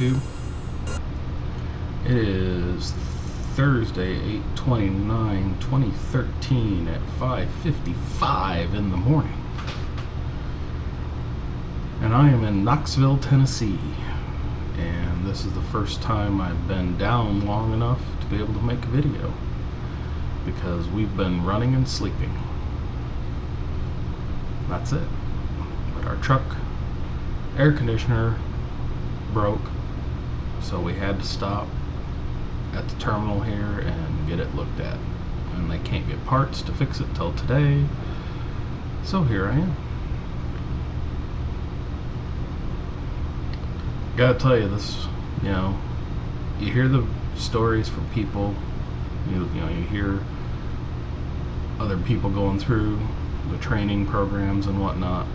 YouTube. It is Thursday, 8/29/2013 at 5:55 in the morning. And I am in Knoxville, Tennessee. And this is the first time I've been down long enough to be able to make a video, because we've been running and sleeping. That's it. But our truck air conditioner broke, so we had to stop at the terminal here and get it looked at, and they can't get parts to fix it till today, so here I am. Gotta tell you, this, you hear the stories from people, you hear other people going through the training programs and whatnot.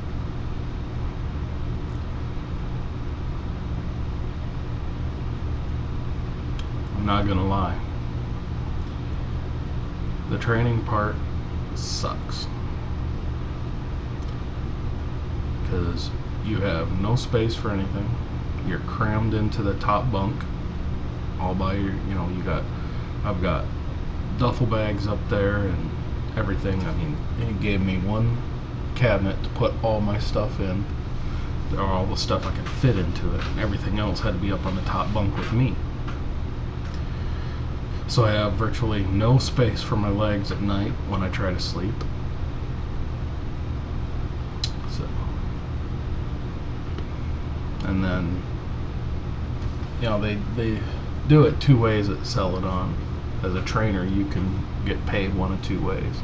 I'm not gonna lie, the training part sucks, because you have no space for anything. You're crammed into the top bunk all by your, I've got duffel bags up there and everything. I mean, he gave me one cabinet to put all my stuff in, all the stuff I could fit into it. Everything else had to be up on the top bunk with me. So I have virtually no space for my legs at night when I try to sleep. So, and then, they do it two ways at Celadon. As a trainer, you can get paid one of two ways.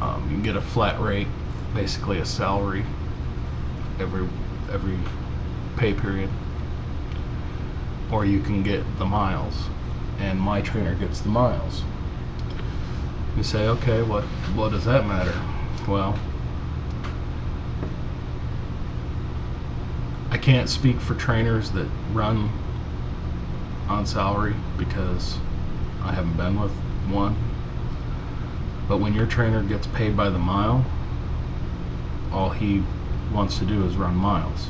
You can get a flat rate, basically a salary, every pay period, or you can get the miles, and my trainer gets the miles. You say, okay, what does that matter? Well, I can't speak for trainers that run on salary, because I haven't been with one. But when your trainer gets paid by the mile, all he wants to do is run miles.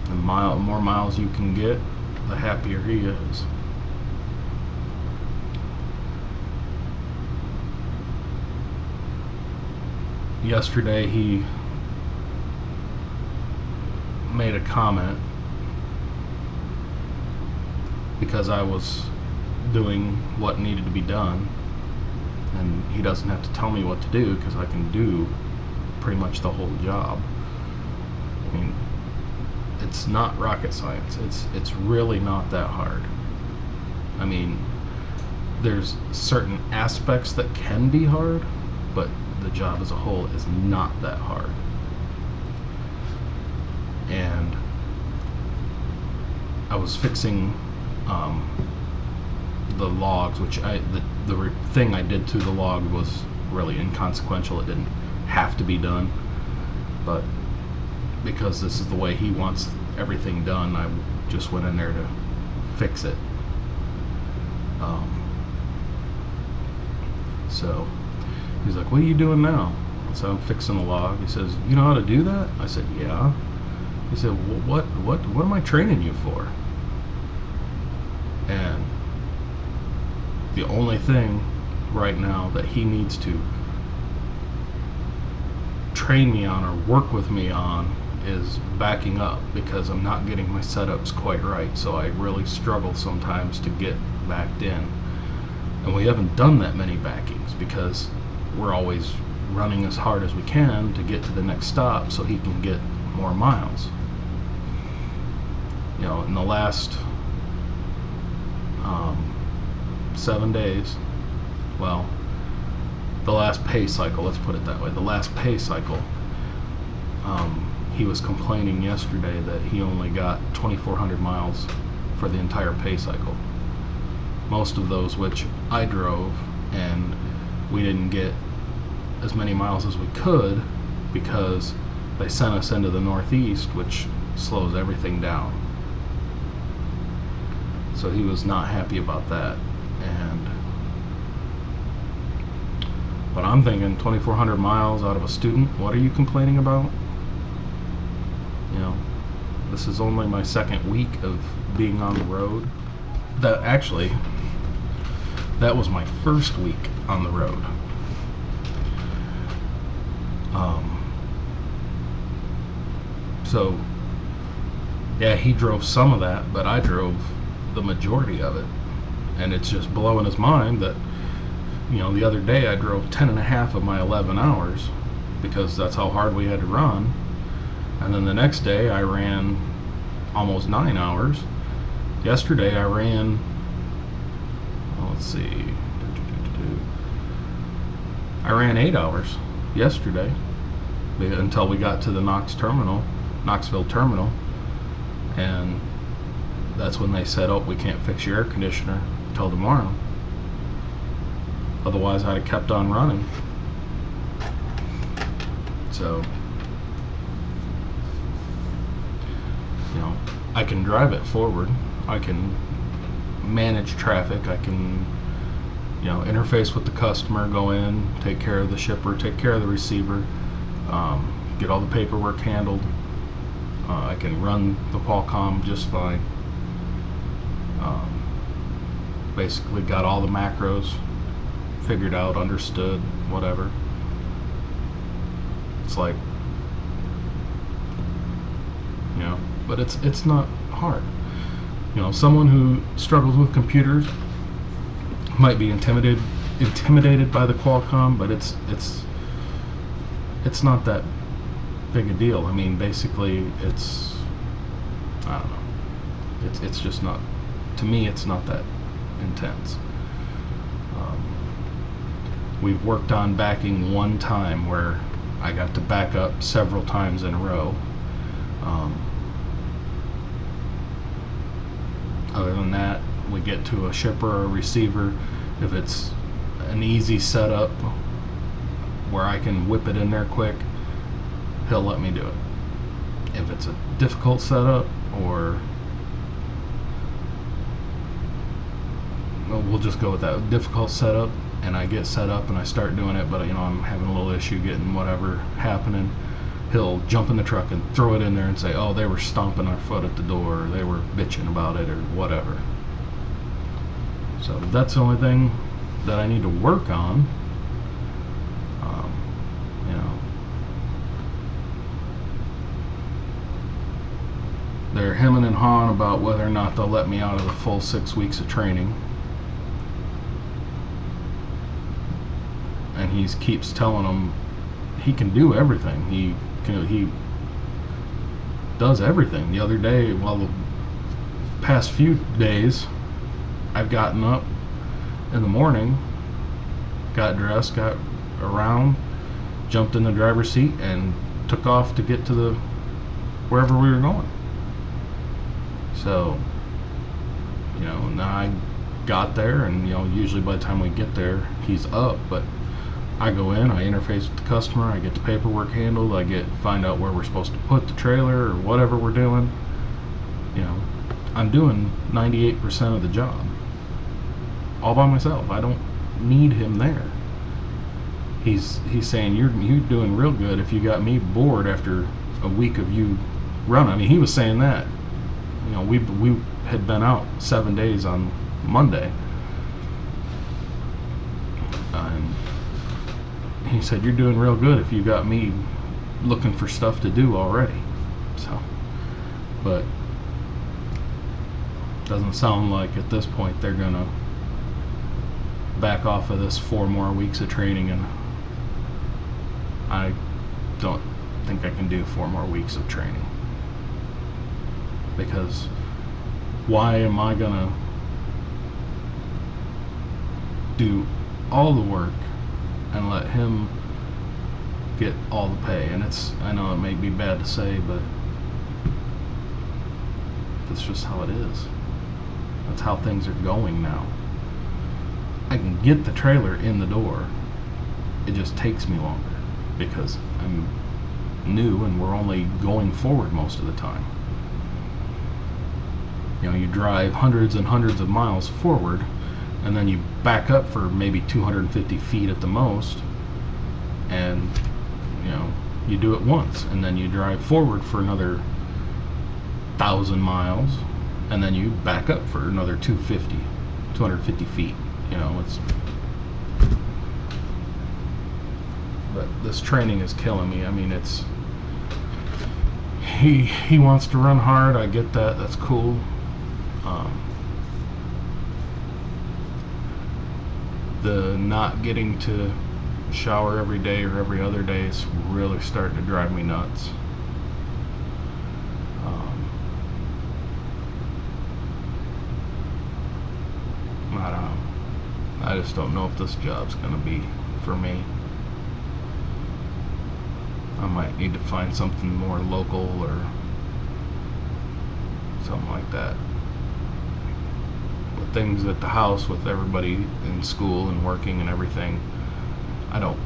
And more miles you can get, the happier he is. Yesterday he made a comment because I was doing what needed to be done, and he doesn't have to tell me what to do, because I can do pretty much the whole job. I mean, it's not rocket science. It's really not that hard. I mean, there's certain aspects that can be hard, but the job as a whole is not that hard. And I was fixing the logs, which the thing I did to the log was really inconsequential. It didn't have to be done, but because this is the way he wants everything done, I just went in there to fix it. So he's like, what are you doing now? So I'm fixing the log. He says, you know how to do that? I said, yeah. He said, well, what am I training you for? And the only thing right now that he needs to train me on or work with me on is backing up, because I'm not getting my setups quite right. So I really struggle sometimes to get backed in. And we haven't done that many backings, because we're always running as hard as we can to get to the next stop so he can get more miles. In the last 7 days, well, the last pay cycle, let's put it that way, the last pay cycle, he was complaining yesterday that he only got 2,400 miles for the entire pay cycle. Most of those which I drove, and we didn't get as many miles as we could because they sent us into the Northeast, which slows everything down. So he was not happy about that. But I'm thinking 2,400 miles out of a student, what are you complaining about? This is only my second week of being on the road. That was my first week on the road. So yeah, he drove some of that, but I drove the majority of it. And it's just blowing his mind that, the other day I drove 10 and a half of my 11 hours because that's how hard we had to run. And then the next day I ran almost 9 hours. Yesterday I ran, I ran 8 hours yesterday until we got to the Knoxville terminal. And that's when they said, oh, we can't fix your air conditioner till tomorrow. Otherwise I'd have kept on running. So, I can drive it forward. I can manage traffic. I can, interface with the customer, go in, take care of the shipper, take care of the receiver, get all the paperwork handled. I can run the Qualcomm just fine. Basically got all the macros figured out, understood, whatever. It's like, but it's not hard. Someone who struggles with computers might be intimidated by the Qualcomm, but it's not that big a deal. I mean, basically, I don't know. It's just not, to me, it's not that intense. We've worked on backing one time where I got to back up several times in a row. Other than that, we get to a shipper or a receiver. If it's an easy setup where I can whip it in there quick, he'll let me do it. If it's a difficult setup, or we'll just go with that difficult setup, and I get set up and I start doing it, but I'm having a little issue getting whatever happening, he'll jump in the truck and throw it in there and say, oh, they were stomping our foot at the door, or they were bitching about it, or whatever. So that's the only thing that I need to work on. They're hemming and hawing about whether or not they'll let me out of the full 6 weeks of training. And he keeps telling them he can do everything. He does everything. The other day, the past few days, I've gotten up in the morning, got dressed, got around, jumped in the driver's seat, and took off to get to wherever we were going. So, now I got there, and usually by the time we get there, he's up, but I go in, I interface with the customer, I get the paperwork handled, find out where we're supposed to put the trailer or whatever we're doing. I'm doing 98% of the job all by myself. I don't need him there. He's saying you're doing real good if you got me bored after a week of you running. I mean, he was saying that. We had been out 7 days on Monday, and he said, you're doing real good if you got me looking for stuff to do already. So, but doesn't sound like at this point they're gonna back off of this 4 more weeks of training, and I don't think I can do 4 more weeks of training, because why am I gonna do all the work and let him get all the pay? And I know it may be bad to say, but that's just how it is. That's how things are going now. I can get the trailer in the door, it just takes me longer because I'm new and we're only going forward most of the time. You drive hundreds and hundreds of miles forward, and then you back up for maybe 250 feet at the most, and you do it once, and then you drive forward for another 1,000 miles, and then you back up for another 250 feet. You know, but this training is killing me. I mean, he wants to run hard. I get that. That's cool. The not getting to shower every day or every other day is really starting to drive me nuts. I don't know. I just don't know if this job's gonna be for me. I might need to find something more local or something like that. With things at the house, with everybody in school and working and everything, I don't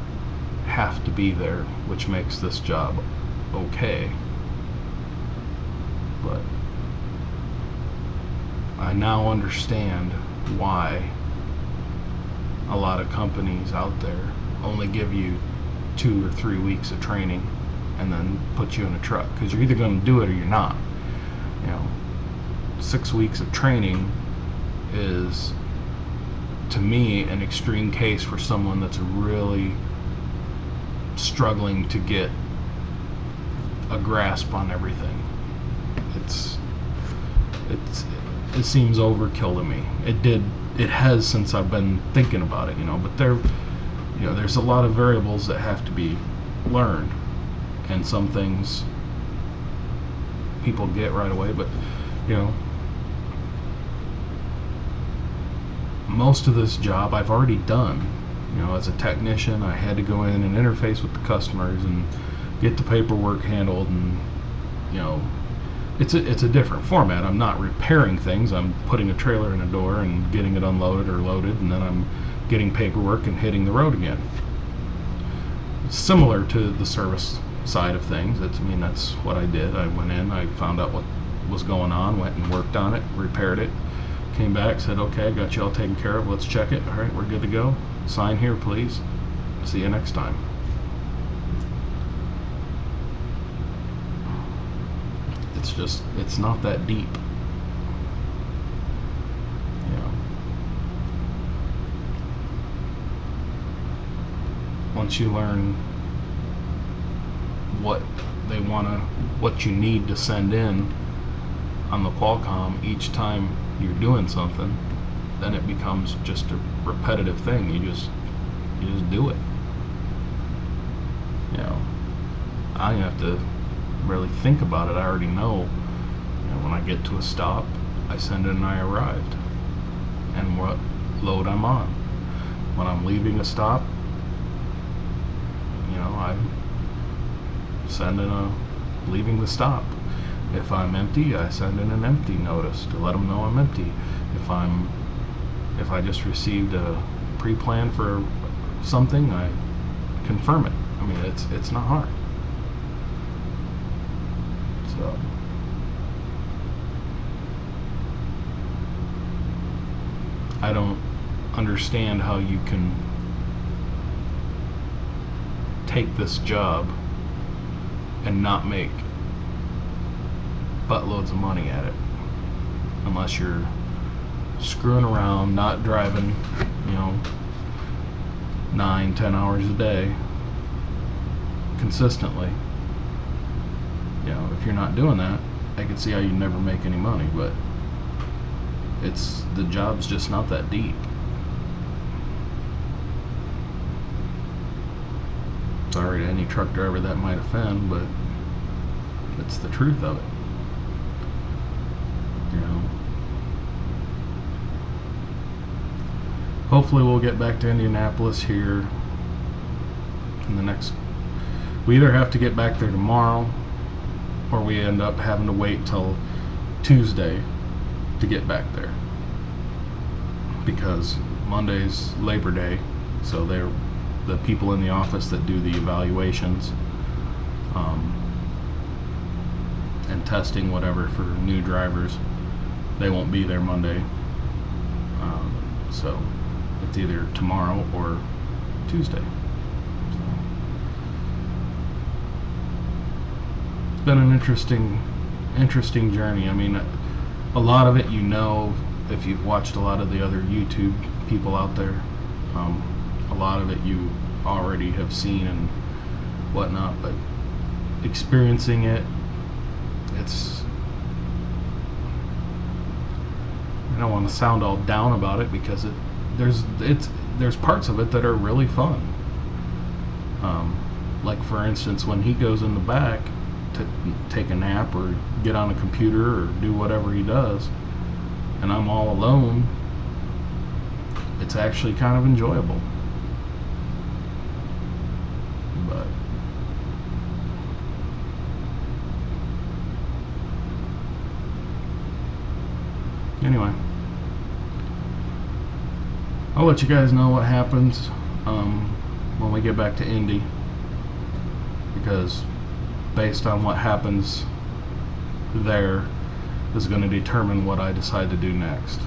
have to be there, which makes this job okay. But I now understand why a lot of companies out there only give you 2 or 3 weeks of training and then put you in a truck, because you're either going to do it or you're not. You know, 6 weeks of training is, to me, an extreme case for someone that's really struggling to get a grasp on everything. It seems overkill to me. It has since I've been thinking about it, you know, but there's a lot of variables that have to be learned, and some things people get right away, but you know, most of this job I've already done. You know, as a technician, I had to go in and interface with the customers and get the paperwork handled, and you know, it's a different format. I'm not repairing things. I'm putting a trailer in a door and getting it unloaded or loaded, and then I'm getting paperwork and hitting the road again. Similar to the service side of things. That's what I did. I went in, I found out what was going on, went and worked on it, repaired it, came back, said, okay, I got you all taken care of, let's check it. All right, we're good to go. Sign here, please. See you next time. It's not that deep. You know, once you learn what you need to send in on the Qualcomm each time you're doing something, then it becomes just a repetitive thing. You just do it. You know, I don't have to really think about it. I already know. You know, when I get to a stop, I send in I arrived and what load I'm on. When I'm leaving a stop, you know, I send in a leaving the stop. If I'm empty, I send in an empty notice to let them know I'm empty. If I just received a pre-plan for something, I confirm it. I mean, it's not hard. So I don't understand how you can take this job and not make buttloads of money at it, unless you're screwing around, not driving, you know, 9-10 hours a day consistently. You know, if you're not doing that, I can see how you never make any money, but the job's just not that deep. Sorry to any truck driver that might offend, but it's the truth of it. You know, hopefully we'll get back to Indianapolis here in the next, we either have to get back there tomorrow or we end up having to wait till Tuesday to get back there, because Monday's Labor Day, so they're the people in the office that do the evaluations and testing whatever for new drivers, they won't be there Monday, so it's either tomorrow or Tuesday. So it's been an interesting interesting journey. I mean, a lot of it you know if you've watched a lot of the other YouTube people out there. A lot of it you already have seen and whatnot, but experiencing it, it's, I don't want to sound all down about it because there's parts of it that are really fun. Like for instance, when he goes in the back to take a nap or get on a computer or do whatever he does, and I'm all alone, it's actually kind of enjoyable. But anyway, I'll let you guys know what happens when we get back to Indy, because based on what happens there is going to determine what I decide to do next,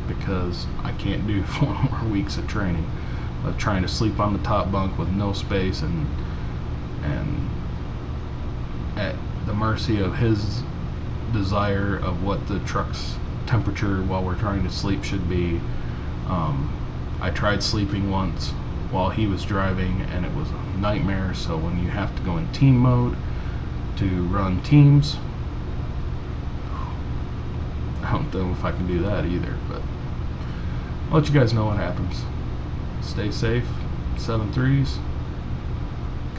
because I can't do 4 more weeks of training of trying to sleep on the top bunk with no space and at the mercy of his desire of what the truck's temperature while we're trying to sleep should be. I tried sleeping once while he was driving and it was a nightmare. So when you have to go in team mode to run teams, I don't know if I can do that either, but I'll let you guys know what happens. Stay safe, 7-3s.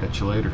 Catch you later.